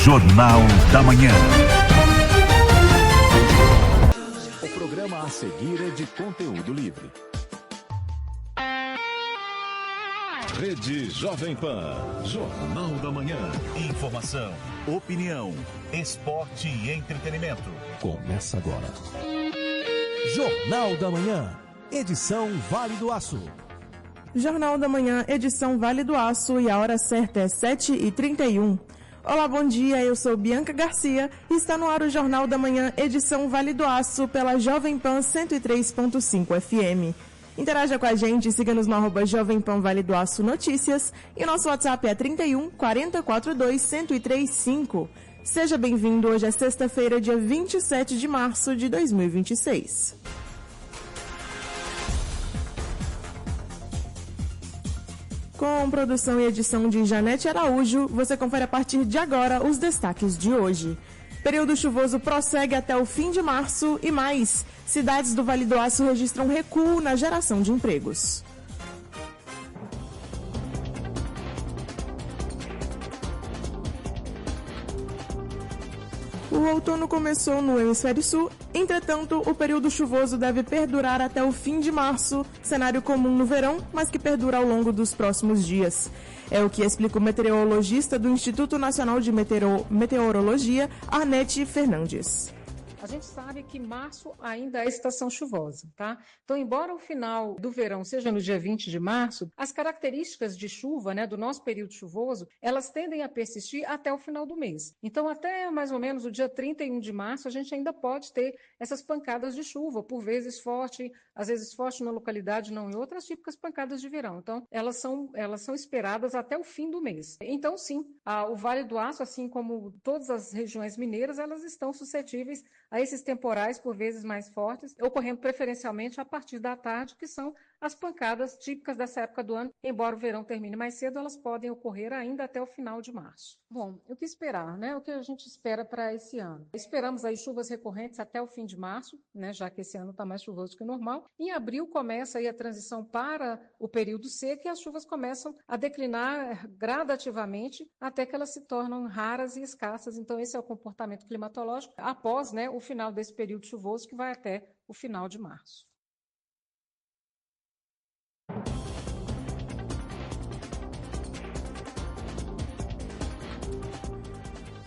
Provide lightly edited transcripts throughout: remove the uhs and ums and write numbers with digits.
Jornal da Manhã. O programa a seguir é de conteúdo livre. Rede Jovem Pan. Jornal da Manhã. Informação, opinião, esporte e entretenimento. Começa agora. Jornal da Manhã. Edição Vale do Aço. Jornal da Manhã, edição Vale do Aço, e a hora certa é 7h31. Olá, bom dia, eu sou Bianca Garcia e está no ar o Jornal da Manhã, edição Vale do Aço, pela Jovem Pan 103.5 FM. Interaja com a gente, siga-nos no @Jovem Pan Vale do Aço Notícias e nosso WhatsApp é 31 4042 1035. Seja bem-vindo, hoje é sexta-feira, dia 27 de março de 2026. Com produção e edição de Janete Araújo, você confere a partir de agora os destaques de hoje. Período chuvoso prossegue até o fim de março e mais. Cidades do Vale do Aço registram recuo na geração de empregos. O outono começou no hemisfério sul, entretanto, o período chuvoso deve perdurar até o fim de março, cenário comum no verão, mas que perdura ao longo dos próximos dias. É o que explica o meteorologista do Instituto Nacional de Meteorologia, Arnete Fernandes. A gente sabe que março ainda é estação chuvosa, tá? Então, embora o final do verão seja no dia 20 de março, as características de chuva, né, do nosso período chuvoso, elas tendem a persistir até o final do mês. Então, até mais ou menos o dia 31 de março, a gente ainda pode ter essas pancadas de chuva, por vezes forte, às vezes forte numa localidade, não em outras, típicas pancadas de verão. Então, elas são esperadas até o fim do mês. Então, sim, o Vale do Aço, assim como todas as regiões mineiras, elas estão suscetíveis a esses temporais, por vezes mais fortes, ocorrendo preferencialmente a partir da tarde, que são as pancadas típicas dessa época do ano. Embora o verão termine mais cedo, elas podem ocorrer ainda até o final de março. Bom, o que esperar, né? O que a gente espera para esse ano? Esperamos aí chuvas recorrentes até o fim de março, né? Já que esse ano está mais chuvoso que o normal. Em abril começa aí a transição para o período seco e as chuvas começam a declinar gradativamente até que elas se tornam raras e escassas. Então, esse é o comportamento climatológico após, né, o final desse período chuvoso, que vai até o final de março.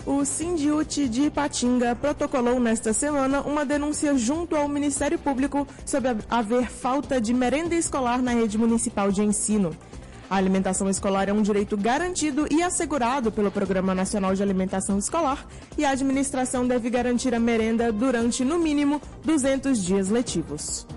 O Sindiúti de Ipatinga protocolou nesta semana uma denúncia junto ao Ministério Público sobre haver falta de merenda escolar na rede municipal de ensino. A alimentação escolar é um direito garantido e assegurado pelo Programa Nacional de Alimentação Escolar e a administração deve garantir a merenda durante, no mínimo, 200 dias letivos.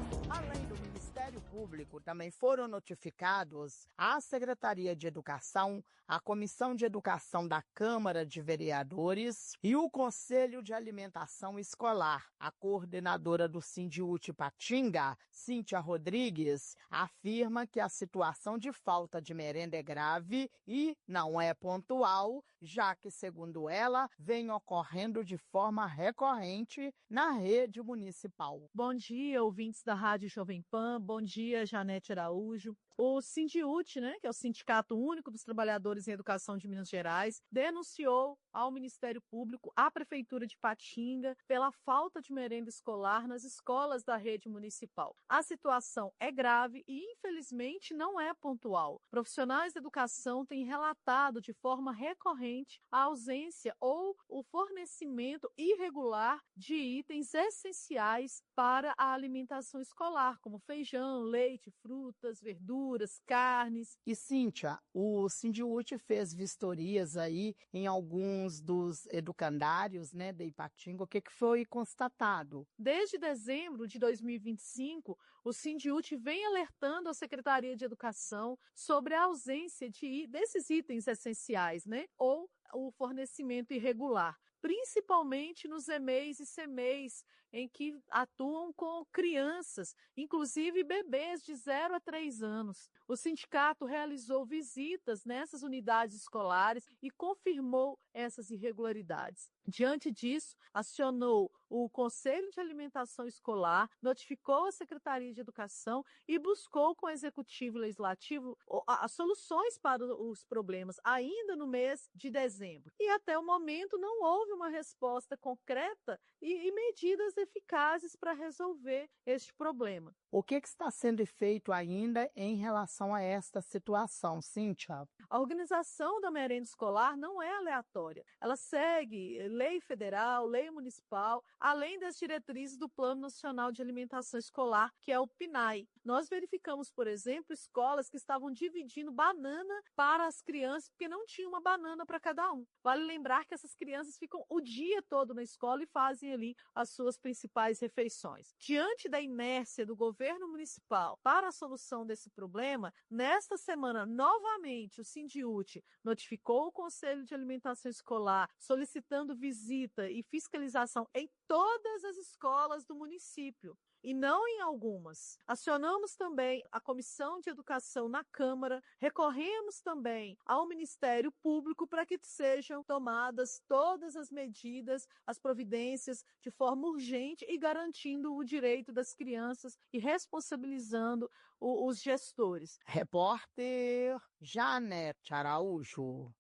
Também foram notificados a Secretaria de Educação, a Comissão de Educação da Câmara de Vereadores e o Conselho de Alimentação Escolar. A coordenadora do Sindiúti Ipatinga, Cíntia Rodrigues, afirma que a situação de falta de merenda é grave e não é pontual, já que, segundo ela, vem ocorrendo de forma recorrente na rede municipal. Bom dia, ouvintes da Rádio Jovem Pan. Bom dia, Janete Araújo. O Sindiúti, que é o Sindicato Único dos Trabalhadores em Educação de Minas Gerais, denunciou ao Ministério Público, à Prefeitura de Ipatinga, pela falta de merenda escolar nas escolas da rede municipal. A situação é grave e, infelizmente, não é pontual. Profissionais da educação têm relatado de forma recorrente a ausência ou o fornecimento irregular de itens essenciais para a alimentação escolar, como feijão, leite, frutas, verduras, carnes. E, Cíntia, o Sindiúti fez vistorias aí em alguns dos educandários, de Ipatinga. O que foi constatado? Desde dezembro de 2025, o Sindiúti vem alertando a Secretaria de Educação sobre a ausência desses itens essenciais, ou o fornecimento irregular, principalmente nos EMEIs e CMEIs, em que atuam com crianças, inclusive bebês de 0 a 3 anos. O sindicato realizou visitas nessas unidades escolares e confirmou essas irregularidades. Diante disso, acionou o Conselho de Alimentação Escolar, notificou a Secretaria de Educação e buscou com o Executivo Legislativo as soluções para os problemas ainda no mês de dezembro. E até o momento não houve uma resposta concreta e medidas eficazes para resolver este problema. O que está sendo feito ainda em relação a esta situação, Cíntia? A organização da merenda escolar não é aleatória. Ela segue lei federal, lei municipal, além das diretrizes do Plano Nacional de Alimentação Escolar, que é o PNAE. Nós verificamos, por exemplo, escolas que estavam dividindo banana para as crianças, porque não tinha uma banana para cada um. Vale lembrar que essas crianças ficam o dia todo na escola e fazem ali as suas principais refeições. Diante da inércia do governo municipal para a solução desse problema, nesta semana, novamente, o Sindiúti notificou o Conselho de Alimentação Escolar solicitando visita e fiscalização em todas as escolas do município, e não em algumas. Acionamos também a Comissão de Educação na Câmara, recorremos também ao Ministério Público para que sejam tomadas todas as medidas, as providências de forma urgente e garantindo o direito das crianças e responsabilizando os gestores. Repórter Janete Araújo.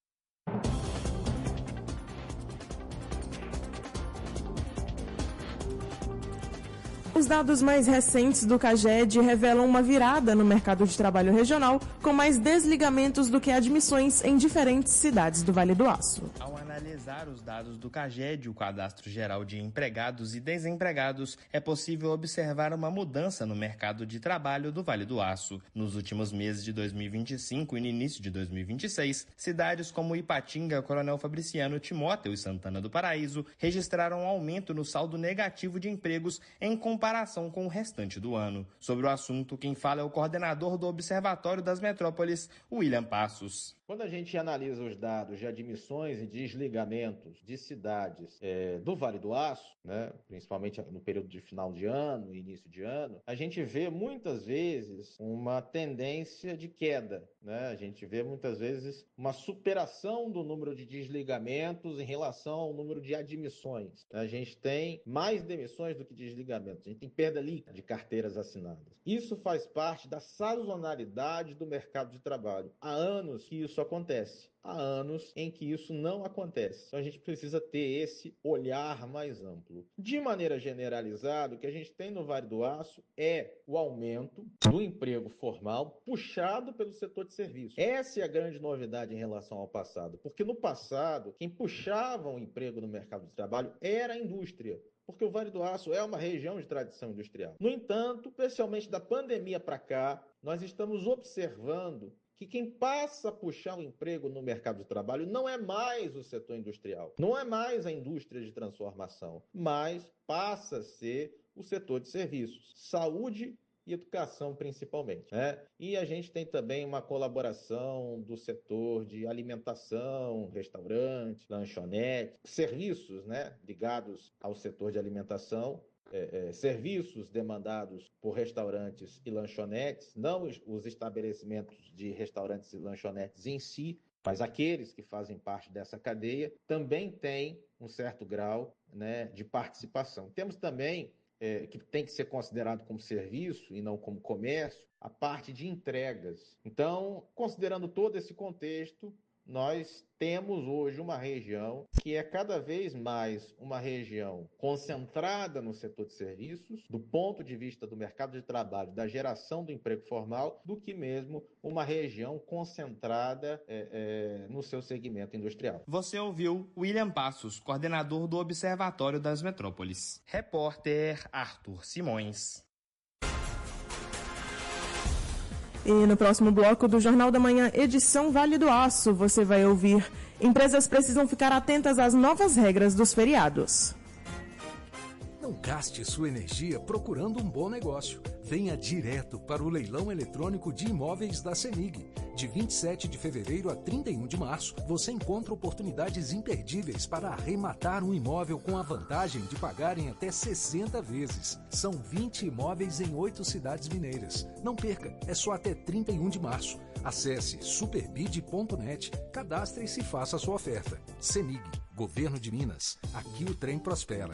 Os dados mais recentes do CAGED revelam uma virada no mercado de trabalho regional, com mais desligamentos do que admissões em diferentes cidades do Vale do Aço. Ao analisar os dados do CAGED, o Cadastro Geral de Empregados e Desempregados, é possível observar uma mudança no mercado de trabalho do Vale do Aço. Nos últimos meses de 2025 e no início de 2026, cidades como Ipatinga, Coronel Fabriciano, Timóteo e Santana do Paraíso registraram um aumento no saldo negativo de empregos em comparação com o restante do ano. Sobre o assunto, quem fala é o coordenador do Observatório das Metrópoles, William Passos. Quando a gente analisa os dados de admissões e desligamentos de cidades do Vale do Aço, né, principalmente no período de final de ano e início de ano, a gente vê muitas vezes uma tendência de queda, né? A gente vê muitas vezes uma superação do número de desligamentos em relação ao número de admissões. A gente tem mais demissões do que desligamentos, a gente tem perda líquida de carteiras assinadas. Isso faz parte da sazonalidade do mercado de trabalho. Há anos que isso acontece. Há anos em que isso não acontece. Então a gente precisa ter esse olhar mais amplo. De maneira generalizada, o que a gente tem no Vale do Aço é o aumento do emprego formal puxado pelo setor de serviços. Essa é a grande novidade em relação ao passado, porque no passado, quem puxava o emprego no mercado de trabalho era a indústria, porque o Vale do Aço é uma região de tradição industrial. No entanto, especialmente da pandemia para cá, nós estamos observando que quem passa a puxar o emprego no mercado de trabalho não é mais o setor industrial, não é mais a indústria de transformação, mas passa a ser o setor de serviços, saúde e educação principalmente, né? E a gente tem também uma colaboração do setor de alimentação, restaurante, lanchonete, serviços, né, ligados ao setor de alimentação, serviços demandados por restaurantes e lanchonetes, não os estabelecimentos de restaurantes e lanchonetes em si, mas aqueles que fazem parte dessa cadeia, também têm um certo grau, né, de participação. Temos também, que tem que ser considerado como serviço e não como comércio, a parte de entregas. Então, considerando todo esse contexto, nós temos hoje uma região que é cada vez mais uma região concentrada no setor de serviços, do ponto de vista do mercado de trabalho, da geração do emprego formal, do que mesmo uma região concentrada no seu segmento industrial. Você ouviu William Passos, coordenador do Observatório das Metrópoles. Repórter Arthur Simões. E no próximo bloco do Jornal da Manhã, edição Vale do Aço, você vai ouvir: empresas precisam ficar atentas às novas regras dos feriados. Não gaste sua energia procurando um bom negócio. Venha direto para o leilão eletrônico de imóveis da CEMIG. De 27 de fevereiro a 31 de março, você encontra oportunidades imperdíveis para arrematar um imóvel com a vantagem de pagar em até 60 vezes. São 20 imóveis em 8 cidades mineiras. Não perca, é só até 31 de março. Acesse superbid.net, cadastre-se e faça a sua oferta. CEMIG, Governo de Minas. Aqui o trem prospera.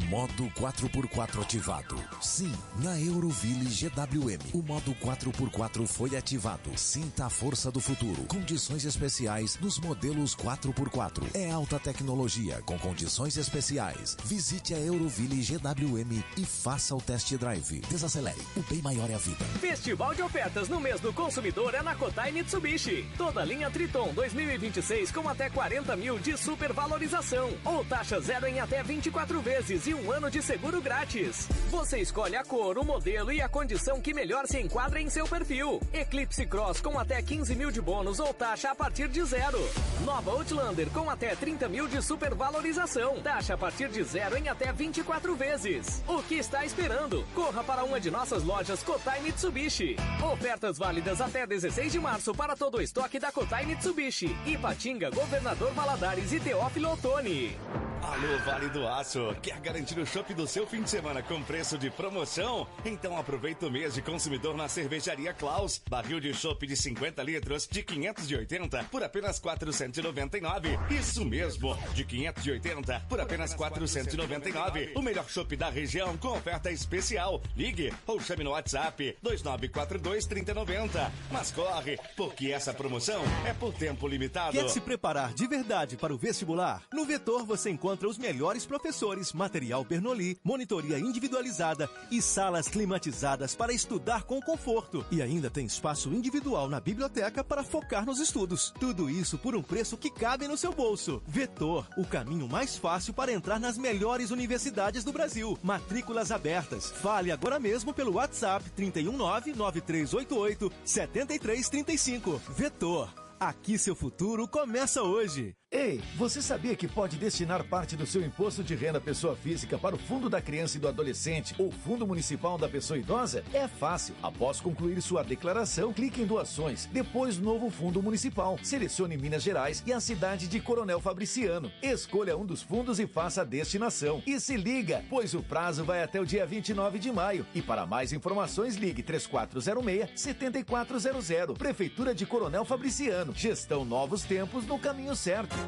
Modo 4x4 ativado. Sim, na Euroville GWM. O modo 4x4 foi ativado. Sinta a força do futuro. Condições especiais nos modelos 4x4. É alta tecnologia com condições especiais. Visite a Euroville GWM e faça o test drive. Desacelere. O bem maior é a vida. Festival de ofertas no mês do consumidor é na Kotai Mitsubishi. Toda linha Triton 2026 com até 40 mil de supervalorização. Ou taxa zero em até 24 vezes e um ano de seguro grátis. Você escolhe a cor, o modelo e a condição que melhor se enquadra em seu perfil. Eclipse Cross com até 15 mil de bônus ou taxa a partir de zero. Nova Outlander com até 30 mil de supervalorização. Taxa a partir de zero em até 24 vezes. O que está esperando? Corra para uma de nossas lojas Kotai Mitsubishi. Ofertas válidas até 16 de março para todo o estoque da Kotai Mitsubishi. Ipatinga, Governador Valadares e Teófilo Otoni. Alô, Vale do Aço. Quer garantir o chopp do seu fim de semana com preço de promoção? Então aproveita o mês de consumidor na Cervejaria Klaus. Barril de chopp de 50 litros de 580 por apenas 499. Isso mesmo, de 580 por apenas 499. O melhor chopp da região com oferta especial. Ligue ou chame no WhatsApp 2942-3090. Mas corre, porque essa promoção é por tempo limitado. Quer se preparar de verdade para o vestibular? No Vetor você encontra os melhores professores, material Bernoulli, monitoria individualizada e salas climatizadas para estudar com conforto. E ainda tem espaço individual na biblioteca para focar nos estudos. Tudo isso por um preço que cabe no seu bolso. Vetor, o caminho mais fácil para entrar nas melhores universidades do Brasil. Matrículas abertas. Fale agora mesmo pelo WhatsApp 319-9388-7335. Vetor. Aqui seu futuro começa hoje. Ei, você sabia que pode destinar parte do seu imposto de renda pessoa física para o Fundo da Criança e do Adolescente ou Fundo Municipal da Pessoa Idosa? É fácil. Após concluir sua declaração, clique em doações. Depois, novo Fundo Municipal. Selecione Minas Gerais e a cidade de Coronel Fabriciano. Escolha um dos fundos e faça a destinação. E se liga, pois o prazo vai até o dia 29 de maio. E para mais informações, ligue 3406-7400. Prefeitura de Coronel Fabriciano. Gestão Novos Tempos no caminho certo.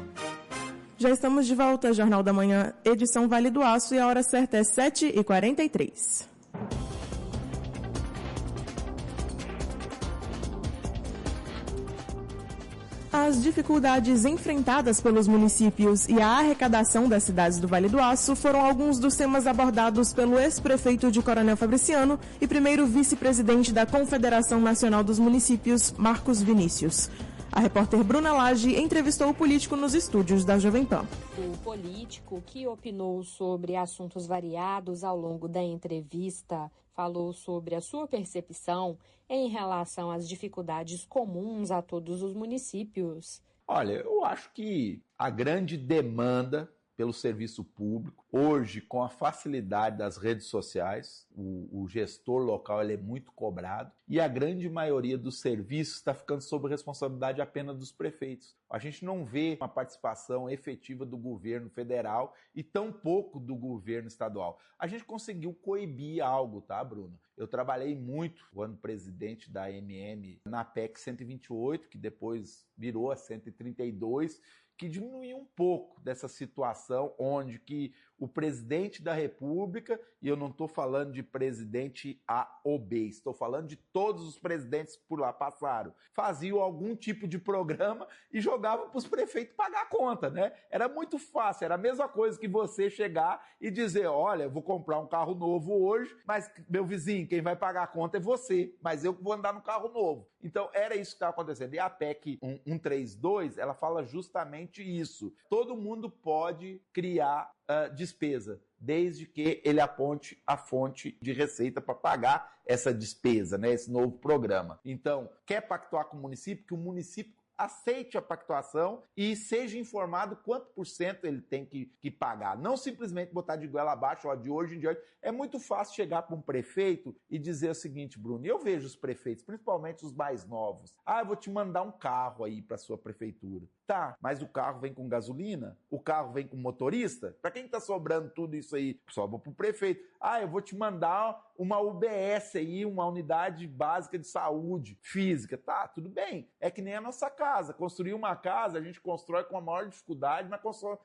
Já estamos de volta, Jornal da Manhã, edição Vale do Aço, e a hora certa é 7h43. As dificuldades enfrentadas pelos municípios e a arrecadação das cidades do Vale do Aço foram alguns dos temas abordados pelo ex-prefeito de Coronel Fabriciano e primeiro vice-presidente da Confederação Nacional dos Municípios, Marcos Vinícius. A repórter Bruna Lage entrevistou o político nos estúdios da Jovem Pan. O político, que opinou sobre assuntos variados ao longo da entrevista, falou sobre a sua percepção em relação às dificuldades comuns a todos os municípios. Olha, eu acho que a grande demanda pelo serviço público, hoje, com a facilidade das redes sociais, o gestor local ele é muito cobrado e a grande maioria dos serviços está ficando sob responsabilidade apenas dos prefeitos. A gente não vê uma participação efetiva do governo federal e tão pouco do governo estadual. A gente conseguiu coibir algo, tá, Bruno? Eu trabalhei muito quando presidente da MM na PEC 128, que depois virou a 132, que diminuiu um pouco dessa situação onde que o presidente da República, e eu não estou falando de presidente A ou B, estou falando de todos os presidentes que por lá passaram, faziam algum tipo de programa e jogavam para os prefeitos pagar a conta, né? Era muito fácil, era a mesma coisa que você chegar e dizer, olha, eu vou comprar um carro novo hoje, mas meu vizinho, quem vai pagar a conta é você, mas eu vou andar no carro novo. Então era isso que estava acontecendo. E a PEC 132, ela fala justamente isso. Todo mundo pode criar despesa, desde que ele aponte a fonte de receita para pagar essa despesa, né, esse novo programa. Então, quer pactuar com o município? Que o município aceite a pactuação e seja informado quanto por cento ele tem que pagar. Não simplesmente botar de goela abaixo, ó, de hoje em diante. É muito fácil chegar para um prefeito e dizer o seguinte, Bruno, eu vejo os prefeitos, principalmente os mais novos. Eu vou te mandar um carro aí para sua prefeitura. Tá, mas o carro vem com gasolina? O carro vem com motorista? Para quem está sobrando tudo isso aí? Sobra para o prefeito. Eu vou te mandar uma UBS aí, uma unidade básica de saúde física. Tá, tudo bem. É que nem a nossa casa. Construir uma casa, a gente constrói com a maior dificuldade, mas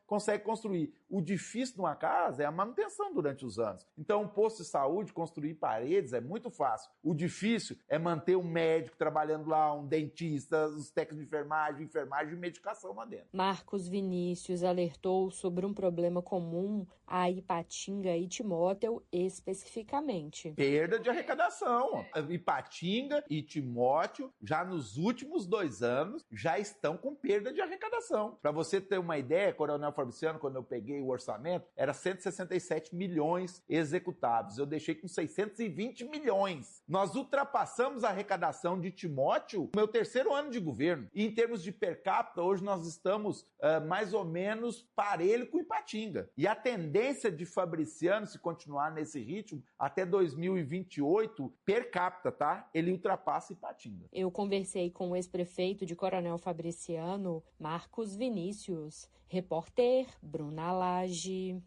consegue construir. O difícil de uma casa é a manutenção durante os anos. Então, um posto de saúde, construir paredes é muito fácil. O difícil é manter um médico trabalhando lá, um dentista, os técnicos de enfermagem e medicação lá dentro. Marcos Vinícius alertou sobre um problema comum a Ipatinga e Timóteo especificamente. Perda de arrecadação. Ipatinga e Timóteo, já nos últimos 2 anos, já estão com perda de arrecadação. Para você ter uma ideia, Coronel Fabriciano, quando eu peguei o orçamento, era 167 milhões executados. Eu deixei com 620 milhões. Nós ultrapassamos a arrecadação de Timóteo no meu 3º ano de governo. E em termos de per capita, hoje nós estamos mais ou menos parelho com Ipatinga. E a tendência de Fabriciano, se continuar nesse ritmo, até 2028, per capita, tá? Ele ultrapassa Ipatinga. Eu conversei com o ex-prefeito de Coronel Fabriciano, Marcos Vinícius. Repórter Bruna Lage.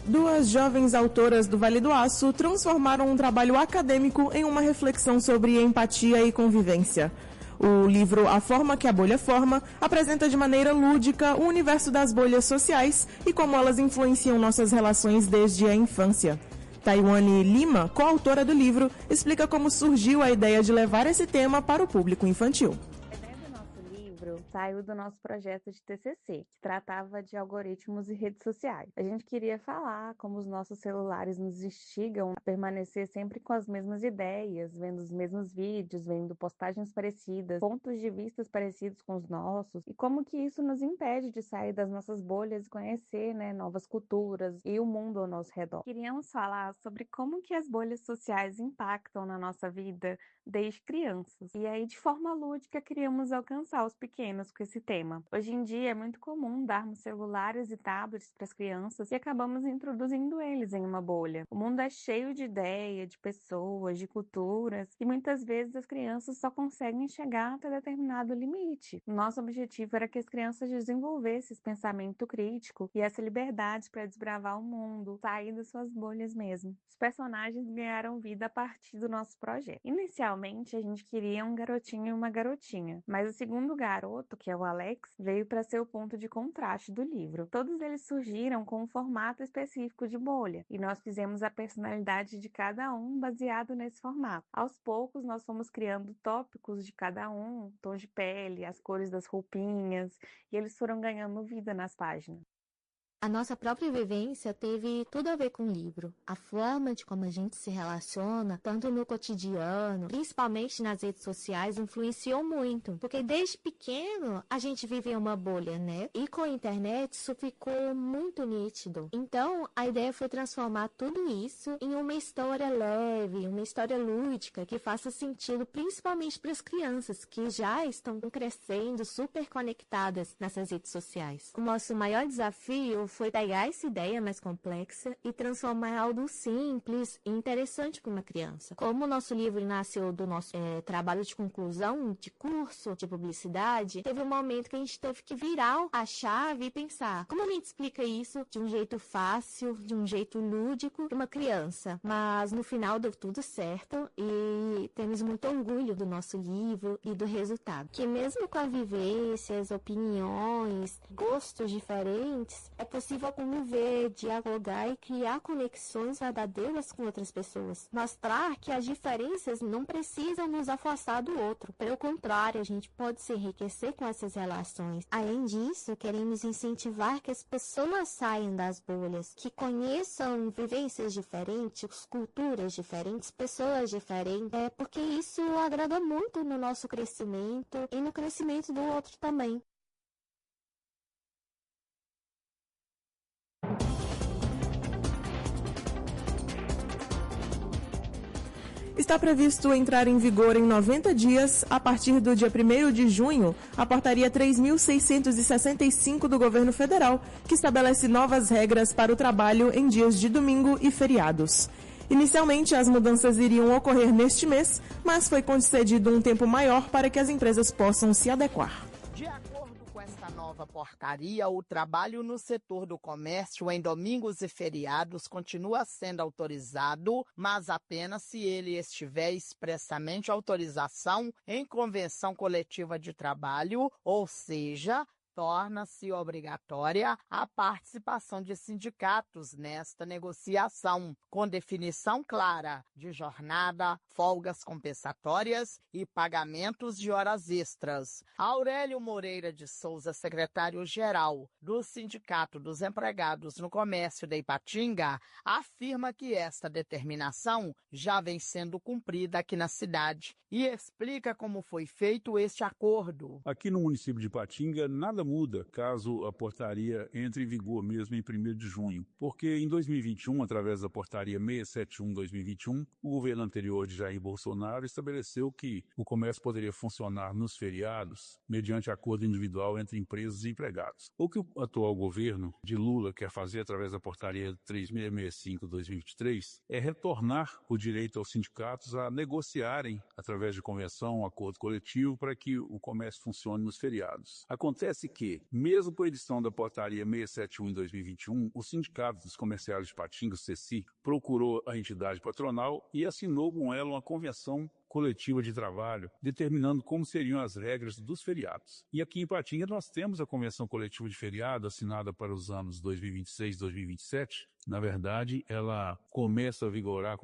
Duas jovens autoras do Vale do Aço transformaram um trabalho acadêmico em uma reflexão sobre empatia e convivência. O livro A Forma que a Bolha Forma apresenta de maneira lúdica o universo das bolhas sociais e como elas influenciam nossas relações desde a infância. Taiwane Lima, coautora do livro, explica como surgiu a ideia de levar esse tema para o público infantil. Saiu do nosso projeto de TCC, que tratava de algoritmos e redes sociais. A gente queria falar como os nossos celulares nos instigam a permanecer sempre com as mesmas ideias, vendo os mesmos vídeos, vendo postagens parecidas, pontos de vista parecidos com os nossos, e como que isso nos impede de sair das nossas bolhas e conhecer, novas culturas e o mundo ao nosso redor. Queríamos falar sobre como que as bolhas sociais impactam na nossa vida desde crianças. E aí, de forma lúdica, queríamos alcançar os pequenos com esse tema. Hoje em dia é muito comum darmos celulares e tablets para as crianças e acabamos introduzindo eles em uma bolha. O mundo é cheio de ideias, de pessoas, de culturas e muitas vezes as crianças só conseguem chegar até determinado limite. O nosso objetivo era que as crianças desenvolvessem esse pensamento crítico e essa liberdade para desbravar o mundo, sair das suas bolhas mesmo. Os personagens ganharam vida a partir do nosso projeto. Inicialmente, a gente queria um garotinho e uma garotinha, mas o segundo garoto, que é o Alex, veio para ser o ponto de contraste do livro. Todos eles surgiram com um formato específico de bolha, e nós fizemos a personalidade de cada um baseado nesse formato. Aos poucos, nós fomos criando tópicos de cada um, tons de pele, as cores das roupinhas, e eles foram ganhando vida nas páginas. A nossa própria vivência teve tudo a ver com o livro. A forma de como a gente se relaciona, tanto no cotidiano, principalmente nas redes sociais, influenciou muito. Porque desde pequeno a gente vive em uma bolha, né? E com a internet isso ficou muito nítido. Então a ideia foi transformar tudo isso em uma história leve, uma história lúdica, que faça sentido principalmente para as crianças que já estão crescendo super conectadas nessas redes sociais. O nosso maior desafio foi pegar essa ideia mais complexa e transformar em algo simples e interessante para uma criança. Como o nosso livro nasceu do nosso trabalho de conclusão de curso de publicidade, teve um momento que a gente teve que virar a chave e pensar como a gente explica isso de um jeito fácil, de um jeito lúdico para uma criança. Mas no final deu tudo certo e temos muito orgulho do nosso livro e do resultado. Que mesmo com a vivência, as opiniões, gostos diferentes, é possível conviver, dialogar e criar conexões verdadeiras com outras pessoas. Mostrar que as diferenças não precisam nos afastar do outro. Pelo contrário, a gente pode se enriquecer com essas relações. Além disso, queremos incentivar que as pessoas saiam das bolhas, que conheçam vivências diferentes, culturas diferentes, pessoas diferentes, porque isso agrada muito no nosso crescimento e no crescimento do outro também. Está previsto entrar em vigor em 90 dias, a partir do dia 1º de junho, a Portaria 3.665 do Governo Federal, que estabelece novas regras para o trabalho em dias de domingo e feriados. Inicialmente, as mudanças iriam ocorrer neste mês, mas foi concedido um tempo maior para que as empresas possam se adequar. De acordo com esta nova portaria, o trabalho no setor do comércio em domingos e feriados continua sendo autorizado, mas apenas se ele estiver expressamente autorização em convenção coletiva de trabalho, ou seja, torna-se obrigatória a participação de sindicatos nesta negociação, com definição clara de jornada, folgas compensatórias e pagamentos de horas extras. Aurélio Moreira de Souza, secretário-geral do Sindicato dos Empregados no Comércio de Ipatinga, afirma que esta determinação já vem sendo cumprida aqui na cidade e explica como foi feito este acordo. Aqui no município de Ipatinga, nada muda caso a portaria entre em vigor mesmo em 1º de junho, porque em 2021, através da portaria 671/2021, o governo anterior de Jair Bolsonaro estabeleceu que o comércio poderia funcionar nos feriados mediante acordo individual entre empresas e empregados. O que o atual governo de Lula quer fazer através da portaria 3665/2023 é retornar o direito aos sindicatos a negociarem através de convenção, um acordo coletivo para que o comércio funcione nos feriados. Acontece que, mesmo com a edição da portaria 671 em 2021, o Sindicato dos Comerciários de Ipatinga, o CECI, procurou a entidade patronal e assinou com ela uma convenção coletiva de trabalho, determinando como seriam as regras dos feriados. E aqui em Ipatinga nós temos a Convenção Coletiva de Feriado assinada para os anos 2026 e 2027. Na verdade, ela começou a vigorar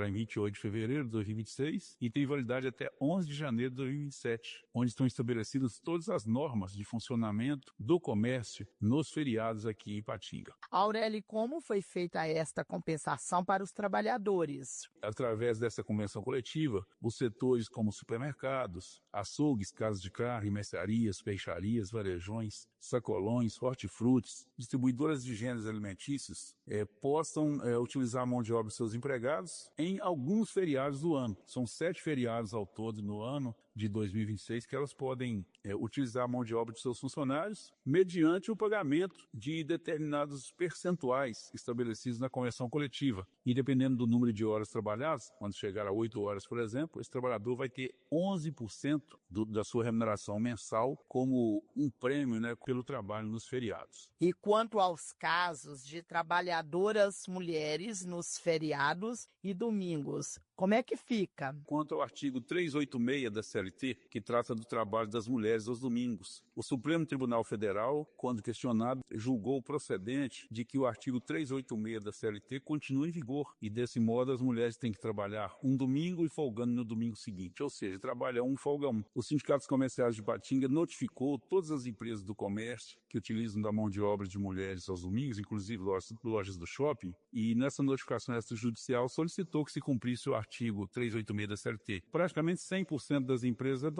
em 28 de fevereiro de 2026 e tem validade até 11 de janeiro de 2027, onde estão estabelecidas todas as normas de funcionamento do comércio nos feriados aqui em Ipatinga. Aurélio, como foi feita esta compensação para os trabalhadores? Através dessa convenção coletiva, os setores como supermercados, açougues, casas de carne, mercearias, peixarias, varejões, sacolões, hortifrutis, distribuidoras de gêneros alimentícios, possam utilizar a mão de obra de seus empregados em alguns feriados do ano. São 7 feriados ao todo no ano de 2026 que elas podem utilizar a mão de obra de seus funcionários mediante o pagamento de determinados percentuais estabelecidos na convenção coletiva. E dependendo do número de horas trabalhadas, quando chegar a 8 horas, por exemplo, esse trabalhador vai ter 11% da sua remuneração mensal como um prêmio, pelo trabalho nos feriados. E quanto aos casos de trabalhadoras mulheres nos feriados e domingos, como é que fica? Quanto ao artigo 386 da CLT, que trata do trabalho das mulheres aos domingos, o Supremo Tribunal Federal, quando questionado, julgou procedente de que o artigo 386 da CLT continue em vigor e, desse modo, as mulheres têm que trabalhar um domingo e folgando no domingo seguinte, ou seja, trabalha um, folga um. Os sindicatos comerciais de Ipatinga notificou todas as empresas do comércio que utilizam da mão de obra de mulheres aos domingos, inclusive lojas do shopping, e nessa notificação extrajudicial solicitou que se cumprisse o artigo 386 da CLT. Praticamente 100% das empresas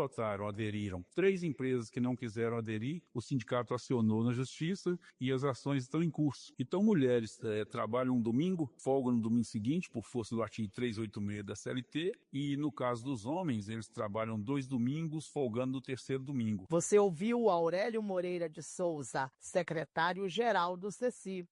aderiram. 3 empresas que não quiseram aderir, o sindicato acionou na justiça e as ações estão em curso. Então, mulheres trabalham um domingo, folgam no domingo seguinte, por força do artigo 386 da CLT, e no caso dos homens, eles trabalham 2 domingos, folgando no 3º domingo. Você ouviu o Aurélio Moreira de Souza, secretário-geral do CECI.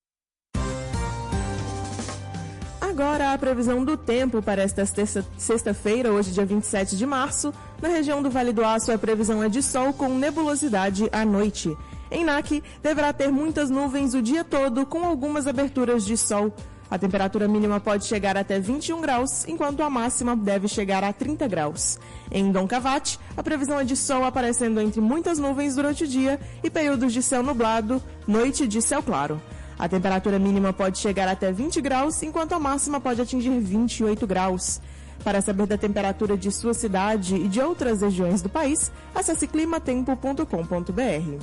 Agora a previsão do tempo para esta sexta-feira, hoje dia 27 de março. Na região do Vale do Aço, a previsão é de sol com nebulosidade à noite. Em NAC, deverá ter muitas nuvens o dia todo, com algumas aberturas de sol. A temperatura mínima pode chegar até 21 graus, enquanto a máxima deve chegar a 30 graus. Em Dom Cavate, a previsão é de sol aparecendo entre muitas nuvens durante o dia e períodos de céu nublado, noite de céu claro. A temperatura mínima pode chegar até 20 graus, enquanto a máxima pode atingir 28 graus. Para saber da temperatura de sua cidade e de outras regiões do país, acesse climatempo.com.br.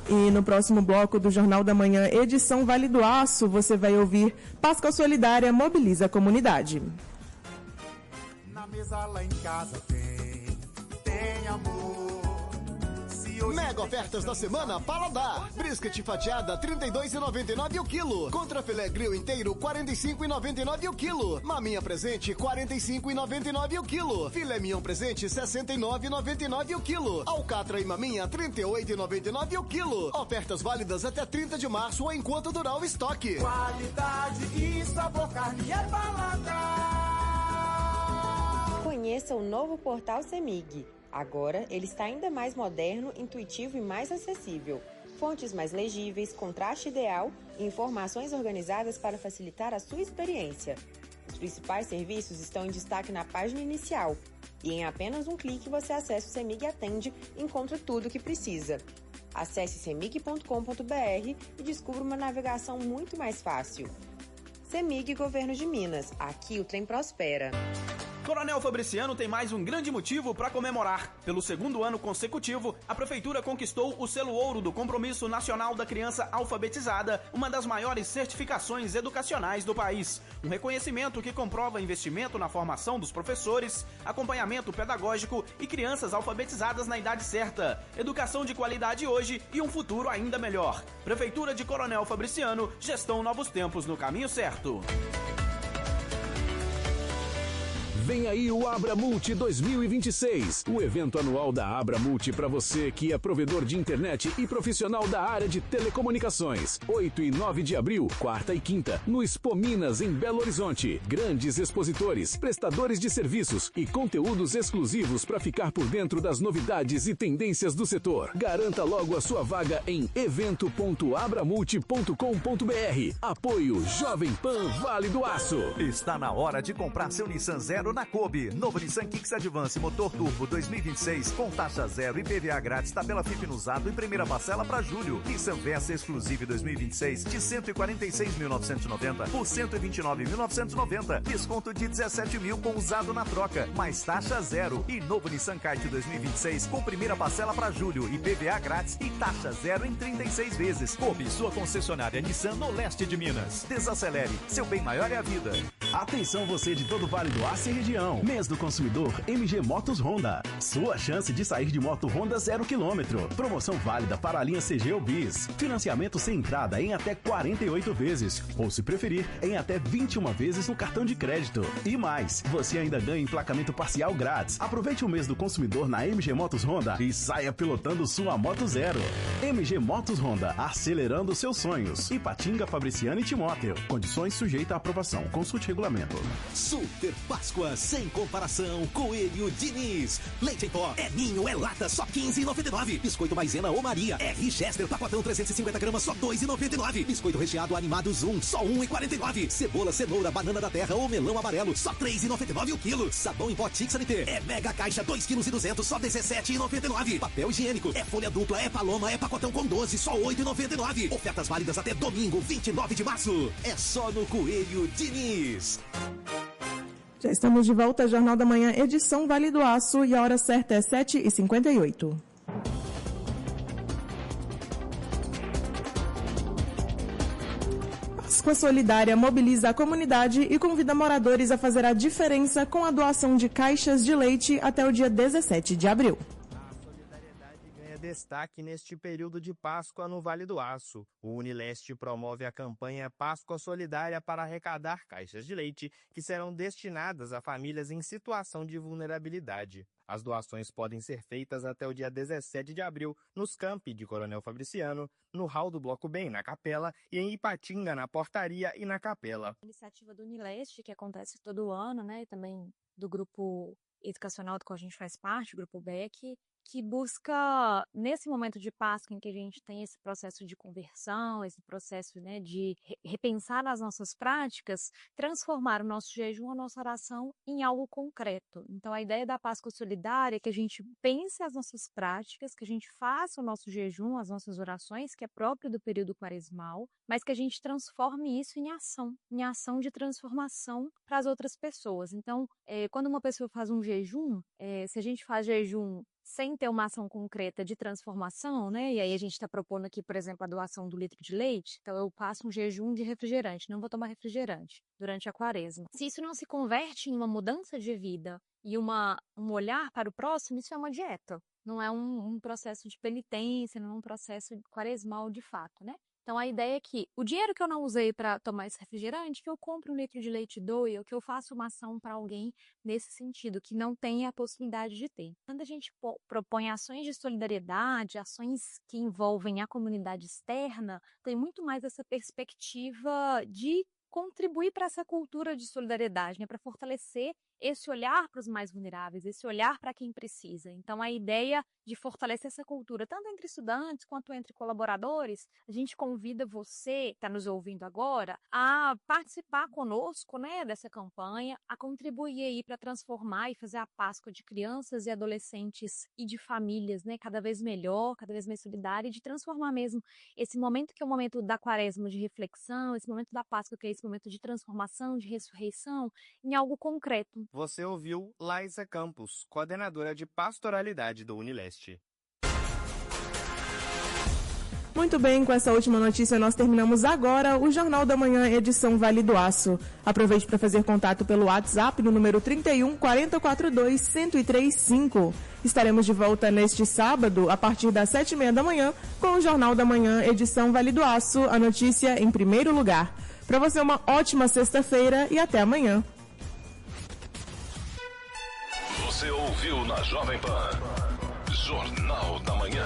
E no próximo bloco do Jornal da Manhã, edição Vale do Aço, você vai ouvir Páscoa Solidária mobiliza a comunidade. Na mesa lá em casa tem amor. Se Mega ofertas da semana Paladar. Brisket fatiada, R$ 32,99 o quilo. Contra filé grill inteiro, R$ 45,99 o quilo. Maminha presente, R$ 45,99 o quilo. Filé mignon presente, R$ 69,99 o quilo. Alcatra e maminha, R$ 38,99 o quilo. Ofertas válidas até 30 de março ou enquanto durar o estoque. Qualidade e sabor, carne é Paladar. Conheça o novo portal CEMIG. Agora, ele está ainda mais moderno, intuitivo e mais acessível. Fontes mais legíveis, contraste ideal e informações organizadas para facilitar a sua experiência. Os principais serviços estão em destaque na página inicial. E em apenas um clique você acessa o CEMIG Atende e encontra tudo o que precisa. Acesse cemig.com.br e descubra uma navegação muito mais fácil. CEMIG Governo de Minas. Aqui o trem prospera. Coronel Fabriciano tem mais um grande motivo para comemorar. Pelo segundo ano consecutivo, a Prefeitura conquistou o selo ouro do Compromisso Nacional da Criança Alfabetizada, uma das maiores certificações educacionais do país. Um reconhecimento que comprova investimento na formação dos professores, acompanhamento pedagógico e crianças alfabetizadas na idade certa, educação de qualidade hoje e um futuro ainda melhor. Prefeitura de Coronel Fabriciano, gestão novos tempos no caminho certo. Vem aí o Abra Multi 2026, o evento anual da Abra Multi para você que é provedor de internet e profissional da área de telecomunicações. 8 e 9 de abril, quarta e quinta, no Expo Minas, em Belo Horizonte. Grandes expositores, prestadores de serviços e conteúdos exclusivos para ficar por dentro das novidades e tendências do setor. Garanta logo a sua vaga em evento.abramulti.com.br. Apoio Jovem Pan Vale do Aço. Está na hora de comprar seu Nissan Zero na Kobe. Novo Nissan Kicks Advance Motor Turbo 2026 com taxa zero e PVA grátis, tabela FIP no usado e primeira parcela para julho. Nissan Versa Exclusive 2026 de 146.990 por 129.990. Desconto de 17.000 com usado na troca, mais taxa zero. E novo Nissan Kite 2026 com primeira parcela para julho e PVA grátis e taxa zero em 36 vezes. Kobe, sua concessionária Nissan no leste de Minas. Desacelere, seu bem maior é a vida. Atenção você de todo o Vale do Aço e região. Mês do consumidor MG Motos Honda. Sua chance de sair de moto Honda 0 km. Promoção válida para a linha CG ou Bis. Financiamento sem entrada em até 48 vezes. Ou se preferir, em até 21 vezes no cartão de crédito. E mais, você ainda ganha emplacamento parcial grátis. Aproveite o mês do consumidor na MG Motos Honda e saia pilotando sua Moto Zero. MG Motos Honda, acelerando seus sonhos. Ipatinga, Fabriciano e Timóteo. Condições sujeitas à aprovação. Consulte regulamento. Super Páscoa sem comparação. Coelho Diniz. Leite em pó, é ninho, é lata, só R$15,99. Biscoito Maisena ou Maria, R. Chester, pacotão 350 gramas, só R$2,99. Biscoito recheado Animado Zoom, só R$1,49. Cebola, cenoura, banana da terra ou melão amarelo, só R$3,99 o quilo. Sabão em pó Tixanité, é mega caixa 2,2 kg, só R$17,99. Papel higiênico, é folha dupla, é paloma, é pacotão com 12, só R$8,99. Ofertas válidas até domingo, 29 de março. É só no Coelho Diniz. Já estamos de volta, Jornal da Manhã, edição Vale do Aço, e a hora certa é 7h58. Páscoa Solidária mobiliza a comunidade e convida moradores a fazer a diferença com a doação de caixas de leite até o dia 17 de abril. Destaque neste período de Páscoa no Vale do Aço. O Unileste promove a campanha Páscoa Solidária para arrecadar caixas de leite que serão destinadas a famílias em situação de vulnerabilidade. As doações podem ser feitas até o dia 17 de abril nos campi de Coronel Fabriciano, no hall do Bloco Bem, na Capela, e em Ipatinga, na Portaria e na Capela. A iniciativa do Unileste, que acontece todo ano, né, e também do grupo educacional do qual a gente faz parte, o Grupo BEC, que busca, nesse momento de Páscoa, em que a gente tem esse processo de conversão, esse processo, né, de repensar as nossas práticas, transformar o nosso jejum, a nossa oração em algo concreto. Então, a ideia da Páscoa Solidária é que a gente pense as nossas práticas, que a gente faça o nosso jejum, as nossas orações, que é próprio do período quaresmal, mas que a gente transforme isso em ação de transformação para as outras pessoas. Então, quando uma pessoa faz um jejum, se a gente faz jejum sem ter uma ação concreta de transformação, né? E aí a gente está propondo aqui, por exemplo, a doação do litro de leite. Então eu passo um jejum de refrigerante, não vou tomar refrigerante durante a quaresma. Se isso não se converte em uma mudança de vida e um olhar para o próximo, isso é uma dieta. não é um processo de penitência, não é um processo quaresmal de fato, né? Então, a ideia é que o dinheiro que eu não usei para tomar esse refrigerante, que eu compre um litro de leite e doe, ou que eu faça uma ação para alguém nesse sentido, que não tem a possibilidade de ter. Quando a gente propõe ações de solidariedade, ações que envolvem a comunidade externa, tem muito mais essa perspectiva de contribuir para essa cultura de solidariedade, né? Para fortalecer esse olhar para os mais vulneráveis, esse olhar para quem precisa. Então, a ideia de fortalecer essa cultura, tanto entre estudantes quanto entre colaboradores, a gente convida você, que está nos ouvindo agora, a participar conosco, né, dessa campanha, a contribuir aí para transformar e fazer a Páscoa de crianças e adolescentes e de famílias, né, cada vez melhor, cada vez mais solidária, e de transformar mesmo esse momento que é o momento da Quaresma de reflexão, esse momento da Páscoa que é esse momento de transformação, de ressurreição, em algo concreto. Você ouviu Laísa Campos, coordenadora de pastoralidade do Unileste. Muito bem, com essa última notícia nós terminamos agora o Jornal da Manhã, edição Vale do Aço. Aproveite para fazer contato pelo WhatsApp no número 31 4042 1035. Estaremos de volta neste sábado, a partir das 7h30 da manhã, com o Jornal da Manhã, edição Vale do Aço, a notícia em primeiro lugar. Para você, uma ótima sexta-feira e até amanhã. Você ouviu na Jovem Pan, Jornal da Manhã.